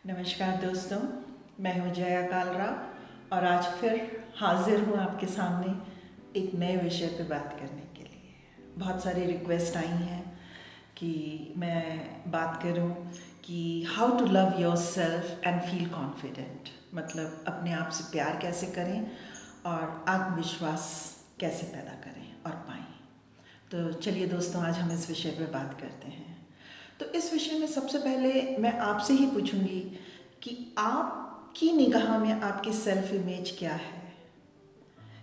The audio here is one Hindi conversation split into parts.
नमस्कार दोस्तों, मैं हूँ जया कालरा और आज फिर हाजिर हूँ आपके सामने एक नए विषय पे बात करने के लिए। बहुत सारी रिक्वेस्ट आई हैं कि मैं बात करूँ कि how to love yourself and feel confident, मतलब अपने आप से प्यार कैसे करें और आत्मविश्वास कैसे पैदा करें और पाएँ। तो चलिए दोस्तों, आज हम इस विषय पे बात करते हैं। तो इस विषय में सबसे पहले मैं आपसे ही पूछूंगी कि आपकी निगाह में आपकी सेल्फ इमेज क्या है,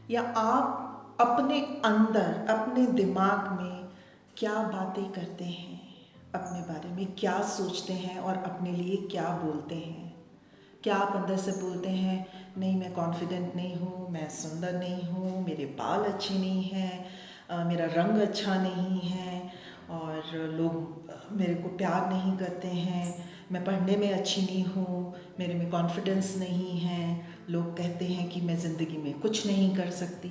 या आप अपने अंदर अपने दिमाग में क्या बातें करते हैं, अपने बारे में क्या सोचते हैं और अपने लिए क्या बोलते हैं। क्या आप अंदर से बोलते हैं नहीं मैं कॉन्फिडेंट नहीं हूँ, मैं सुंदर नहीं हूँ, मेरे बाल अच्छे नहीं हैं, मेरा रंग अच्छा नहीं है और लोग मेरे को प्यार नहीं करते हैं, मैं पढ़ने में अच्छी नहीं हूँ, मेरे में कॉन्फिडेंस नहीं है, लोग कहते हैं कि मैं ज़िंदगी में कुछ नहीं कर सकती।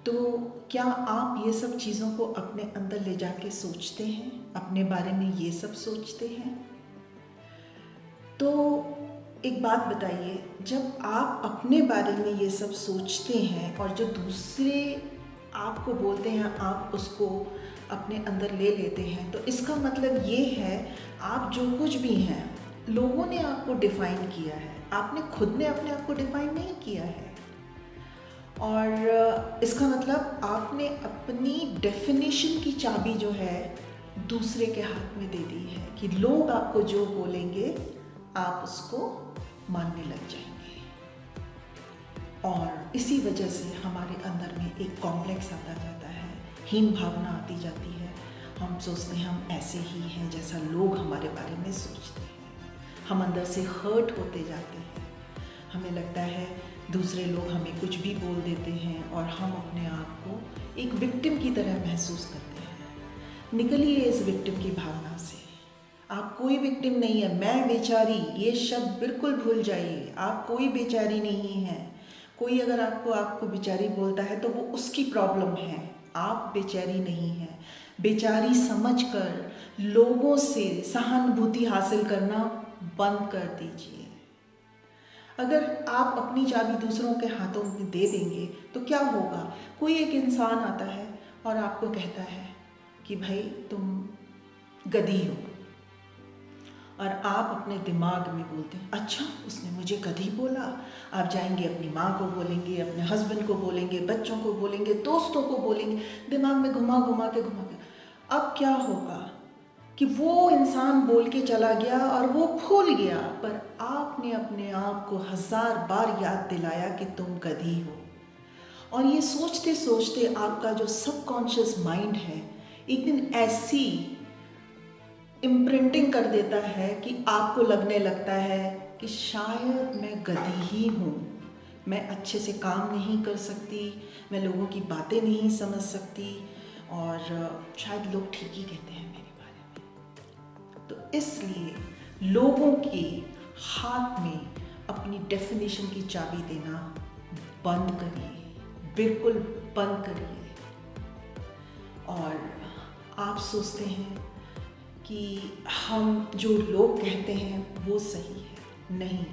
तो क्या आप ये सब चीज़ों को अपने अंदर ले जाके सोचते हैं, अपने बारे में ये सब सोचते हैं? तो एक बात बताइए, जब आप अपने बारे में ये सब सोचते हैं और जो दूसरे आपको बोलते हैं आप उसको अपने अंदर ले लेते हैं, तो इसका मतलब ये है आप जो कुछ भी हैं लोगों ने आपको डिफ़ाइन किया है, आपने खुद ने अपने आप को डिफ़ाइन नहीं किया है। और इसका मतलब आपने अपनी डेफिनेशन की चाबी जो है दूसरे के हाथ में दे दी है कि लोग आपको जो बोलेंगे आप उसको मानने लग जाएंगे। और इसी वजह से हमारे अंदर में एक कॉम्प्लेक्स आता जाता है, हीन भावना आती जाती है। हम सोचते हैं हम ऐसे ही हैं जैसा लोग हमारे बारे में सोचते हैं। हम अंदर से हर्ट होते जाते हैं। हमें लगता है दूसरे लोग हमें कुछ भी बोल देते हैं और हम अपने आप को एक विक्टिम की तरह महसूस करते हैं। निकलिए इस विक्टिम की भावना से। आप कोई विक्टिम नहीं है। मैं बेचारी ये शब्द बिल्कुल भूल जाइए। आप कोई बेचारी नहीं है। कोई अगर आपको बेचारी बोलता है तो वो उसकी प्रॉब्लम है, आप बेचारी नहीं है। बेचारी समझकर लोगों से सहानुभूति हासिल करना बंद कर दीजिए। अगर आप अपनी चाबी दूसरों के हाथों में दे देंगे तो क्या होगा? कोई एक इंसान आता है और आपको कहता है कि भाई तुम गधी हो, और आप अपने दिमाग में बोलते हैं अच्छा उसने मुझे गधी बोला। आप जाएंगे अपनी माँ को बोलेंगे, अपने हस्बैंड को बोलेंगे, बच्चों को बोलेंगे, दोस्तों को बोलेंगे, दिमाग में घुमा घुमा के। अब क्या होगा कि वो इंसान बोल के चला गया और वो भूल गया, पर आपने अपने आप को 1000 बार याद दिलाया कि तुम गधी हो। और ये सोचते सोचते आपका जो सबकॉन्शियस माइंड है एक दिन ऐसी इम्प्रिंटिंग कर देता है कि आपको लगने लगता है कि शायद मैं गधी ही हूँ, मैं अच्छे से काम नहीं कर सकती, मैं लोगों की बातें नहीं समझ सकती और शायद लोग ठीक ही कहते हैं मेरे बारे में। तो इसलिए लोगों के हाथ में अपनी डेफिनेशन की चाबी देना बंद करिए, बिल्कुल बंद करिए। और आप सोचते हैं कि हम जो लोग कहते हैं वो सही है, नहीं।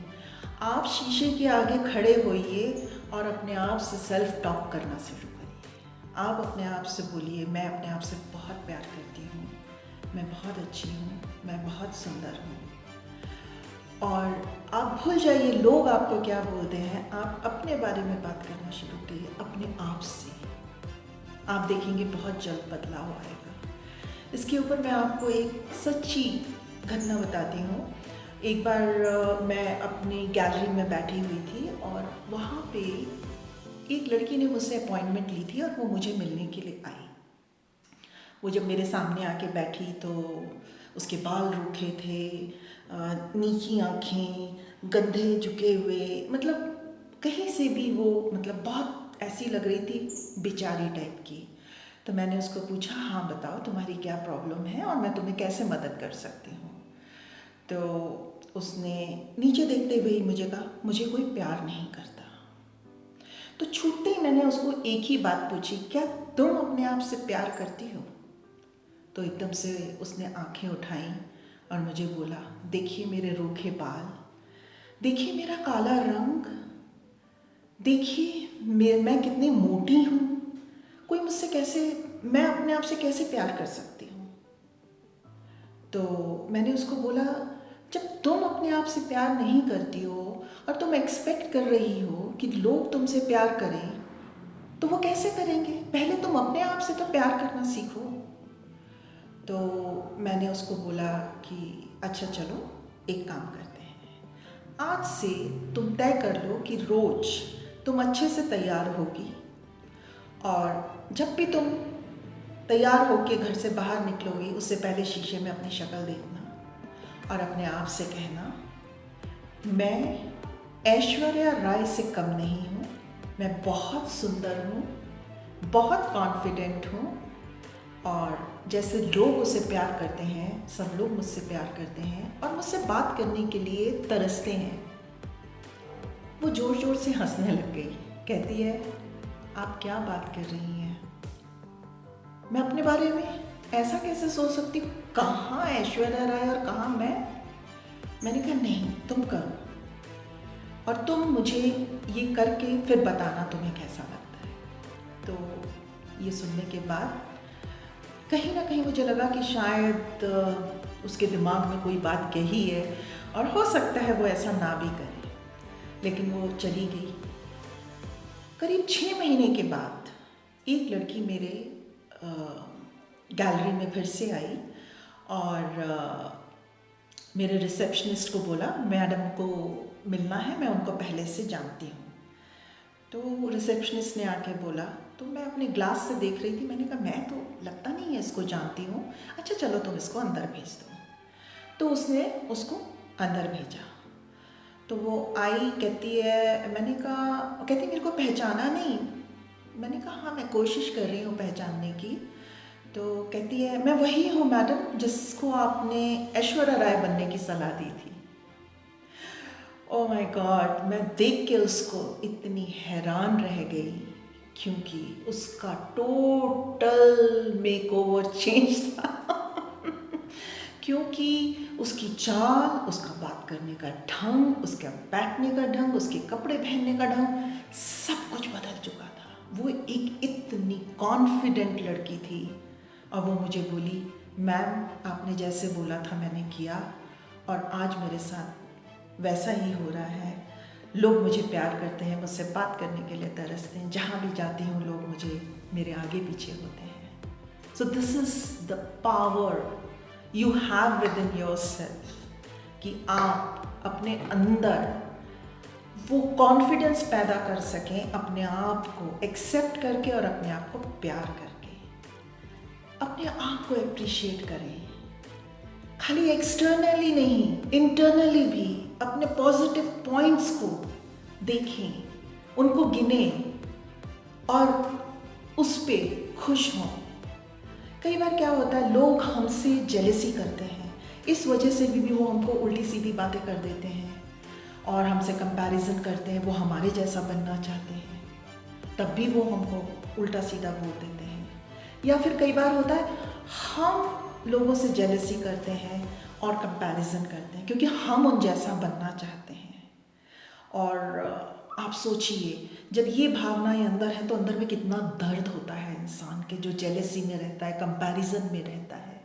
आप शीशे के आगे खड़े होइए और अपने आप से सेल्फ टॉक करना शुरू करिए। आप अपने आप से बोलिए मैं अपने आप से बहुत प्यार करती हूँ, मैं बहुत अच्छी हूँ, मैं बहुत सुंदर हूँ। और आप भूल जाइए लोग आपको क्या बोलते हैं, आप अपने बारे में बात करना शुरू कीजिए अपने आप से। आप देखेंगे बहुत जल्द बदलाव आएगा। इसके ऊपर मैं आपको एक सच्ची घटना बताती हूँ। एक बार मैं अपनी गैलरी में बैठी हुई थी और वहाँ पे एक लड़की ने मुझसे अपॉइंटमेंट ली थी और वो मुझे मिलने के लिए आई। वो जब मेरे सामने आके बैठी तो उसके बाल रूखे थे, नीची आँखें, कंधे झुके हुए, मतलब कहीं से भी वो मतलब बहुत ऐसी लग रही थी बेचारी टाइप की। तो मैंने उसको पूछा हाँ बताओ तुम्हारी क्या प्रॉब्लम है और मैं तुम्हें कैसे मदद कर सकती हूँ। तो उसने नीचे देखते हुए ही मुझे कहा मुझे कोई प्यार नहीं करता। तो छूटते ही मैंने उसको एक ही बात पूछी, क्या तुम अपने आप से प्यार करती हो? तो एकदम से उसने आंखें उठाई और मुझे बोला देखिए मेरे रूखे बाल, देखिए मेरा काला रंग, देखिए मैं कितनी मोटी हूँ, कोई मुझसे कैसे, मैं अपने आप से कैसे प्यार कर सकती हूँ। तो मैंने उसको बोला, जब तुम अपने आप से प्यार नहीं करती हो और तुम एक्सपेक्ट कर रही हो कि लोग तुमसे प्यार करें, तो वो कैसे करेंगे? पहले तुम अपने आप से तो प्यार करना सीखो। तो मैंने उसको बोला कि अच्छा चलो एक काम करते हैं, आज से तुम तय कर लो कि रोज तुम अच्छे से तैयार होगी, और जब भी तुम तैयार होके घर से बाहर निकलोगी उससे पहले शीशे में अपनी शक्ल देखना और अपने आप से कहना, मैं ऐश्वर्या राय से कम नहीं हूँ, मैं बहुत सुंदर हूँ, बहुत कॉन्फिडेंट हूँ, और जैसे लोग उसे प्यार करते हैं, सब लोग मुझसे प्यार करते हैं और मुझसे बात करने के लिए तरसते हैं। वो ज़ोर ज़ोर से हंसने लग गई। कहती है, आप क्या बात कर रही हैं? मैं अपने बारे में ऐसा कैसे सोच सकती हूँ? कहाँ ऐश्वर्या राय और कहाँ मैं? मैंने कहा नहीं, तुम करो और तुम मुझे ये करके फिर बताना तुम्हें कैसा लगता है। तो ये सुनने के बाद कहीं ना कहीं मुझे लगा कि शायद उसके दिमाग में कोई बात कही है और हो सकता है वो ऐसा ना भी करे, लेकिन वो चली गई। करीब 6 महीने के बाद एक लड़की मेरे गैलरी में फिर से आई और मेरे रिसेप्शनिस्ट को बोला, मैडम को मिलना है, मैं उनको पहले से जानती हूँ। तो रिसेप्शनिस्ट ने आके बोला, तो मैं अपने ग्लास से देख रही थी, मैंने कहा मैं तो लगता नहीं है इसको जानती हूँ, अच्छा चलो तुम इसको अंदर भेज दो। तो उसने उसको अंदर भेजा। तो वो आई, कहती है, मैंने कहा, कहती मेरे को पहचाना नहीं। मैंने कहा हाँ मैं कोशिश कर रही हूँ पहचानने की। तो कहती है, मैं वही हूँ मैडम जिसको आपने ऐश्वर्या राय बनने की सलाह दी थी। ओह माय गॉड, मैं देख के उसको इतनी हैरान रह गई क्योंकि उसका टोटल मेकओवर चेंज था। क्योंकि उसकी चाल, उसका बात करने का ढंग, उसका बैठने का ढंग, उसके कपड़े पहनने का ढंग, सब कुछ बदल चुका था। वो एक इतनी कॉन्फिडेंट लड़की थी और वो मुझे बोली, मैम आपने जैसे बोला था मैंने किया और आज मेरे साथ वैसा ही हो रहा है। लोग मुझे प्यार करते हैं, मुझसे बात करने के लिए तरसते हैं, जहाँ भी जाती हूँ लोग मुझे मेरे आगे पीछे होते हैं। So this is the power you have with in your self, कि आप अपने अंदर वो कॉन्फिडेंस पैदा कर सकें, अपने आप को एक्सेप्ट करके और अपने आप को प्यार करके, अपने आप को एप्रिशिएट करें। खाली एक्सटर्नली नहीं, इंटरनली भी अपने पॉजिटिव पॉइंट्स को देखें, उनको गिनें और उस पे खुश हों। कई बार क्या होता है, लोग हमसे जेलसी करते हैं, इस वजह से भी वो हमको उल्टी सीधी बातें कर देते हैं और हमसे कंपैरिजन करते हैं, वो हमारे जैसा बनना चाहते हैं, तब भी वो हमको उल्टा सीधा बोल देते हैं। या फिर कई बार होता है, हम लोगों से जेलसी करते हैं और कंपैरिजन करते हैं क्योंकि हम उन जैसा बनना चाहते हैं। और आप सोचिए, जब ये भावनाएं अंदर है तो अंदर में कितना दर्द होता है इंसान के, जो जेलसी में रहता है, कंपैरिजन में रहता है।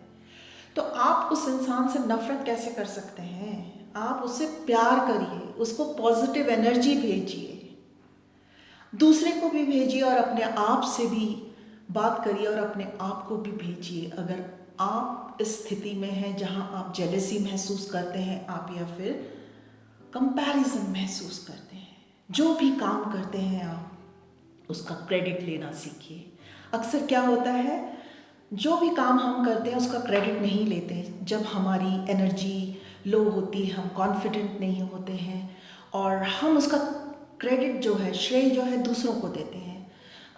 तो आप उस इंसान से नफरत कैसे कर सकते हैं? आप उससे प्यार करिए, उसको पॉजिटिव एनर्जी भेजिए, दूसरे को भी भेजिए और अपने आप से भी बात करिए और अपने आप को भी भेजिए। अगर आप इस स्थिति में हैं जहां आप जेलसी महसूस करते हैं, आप या फिर कंपैरिजन महसूस करते हैं, जो भी काम करते हैं आप उसका क्रेडिट लेना सीखिए। अक्सर क्या होता है, जो भी काम हम करते हैं उसका क्रेडिट नहीं लेते। जब हमारी एनर्जी लो होती है, हम कॉन्फिडेंट नहीं होते हैं और हम उसका क्रेडिट जो है, श्रेय जो है, दूसरों को देते हैं।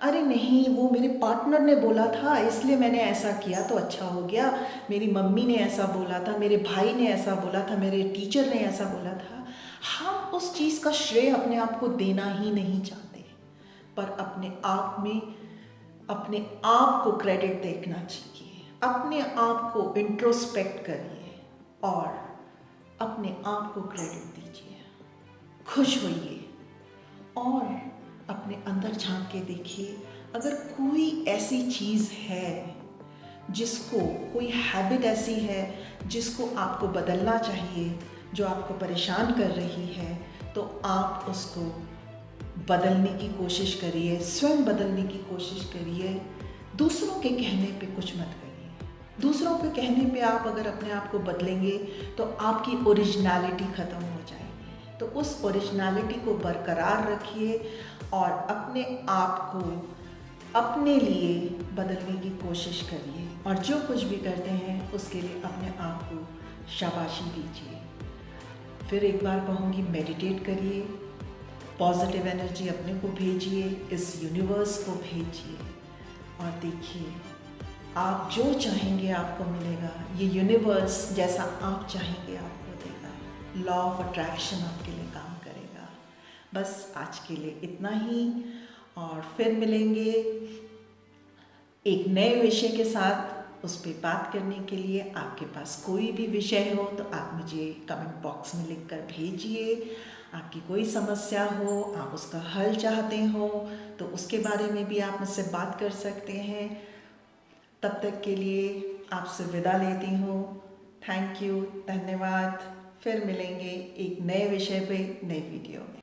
अरे नहीं, वो मेरे पार्टनर ने बोला था इसलिए मैंने ऐसा किया तो अच्छा हो गया, मेरी मम्मी ने ऐसा बोला था, मेरे भाई ने ऐसा बोला था, मेरे टीचर ने ऐसा बोला था। हम उस चीज़ का श्रेय अपने आप को देना ही नहीं चाहते, पर अपने आप में अपने आप को क्रेडिट देखना चाहिए। अपने आप को इंट्रोस्पेक्ट करिए और अपने आप को क्रेडिट दीजिए। खुश होइए और अपने अंदर झांक के देखिए, अगर कोई ऐसी चीज़ है जिसको, कोई हैबिट ऐसी है जिसको आपको बदलना चाहिए, जो आपको परेशान कर रही है, तो आप उसको बदलने की कोशिश करिए, स्वयं बदलने की कोशिश करिए। दूसरों के कहने पे कुछ मत करिए। दूसरों के कहने पे आप अगर अपने आप को बदलेंगे तो आपकी ओरिजिनलिटी ख़त्म हो जाएगी। तो उस ओरिजिनलिटी को बरकरार रखिए और अपने आप को अपने लिए बदलने की कोशिश करिए, और जो कुछ भी करते हैं उसके लिए अपने आप को शाबाशी दीजिए। फिर एक बार कहूँगी, मेडिटेट करिए, पॉजिटिव एनर्जी अपने को भेजिए, इस यूनिवर्स को भेजिए और देखिए आप जो चाहेंगे आपको मिलेगा। ये यूनिवर्स जैसा आप चाहेंगे आपको देगा। लॉ ऑफ अट्रैक्शन आपके लिए काम करेगा। बस आज के लिए इतना ही, और फिर मिलेंगे एक नए विषय के साथ। उस पर बात करने के लिए आपके पास कोई भी विषय हो तो आप मुझे कमेंट बॉक्स में लिख कर भेजिए। आपकी कोई समस्या हो, आप उसका हल चाहते हो, तो उसके बारे में भी आप मुझसे बात कर सकते हैं। तब तक के लिए आपसे विदा लेती हूँ। थैंक यू, धन्यवाद। फिर मिलेंगे एक नए विषय पे, नए वीडियो में।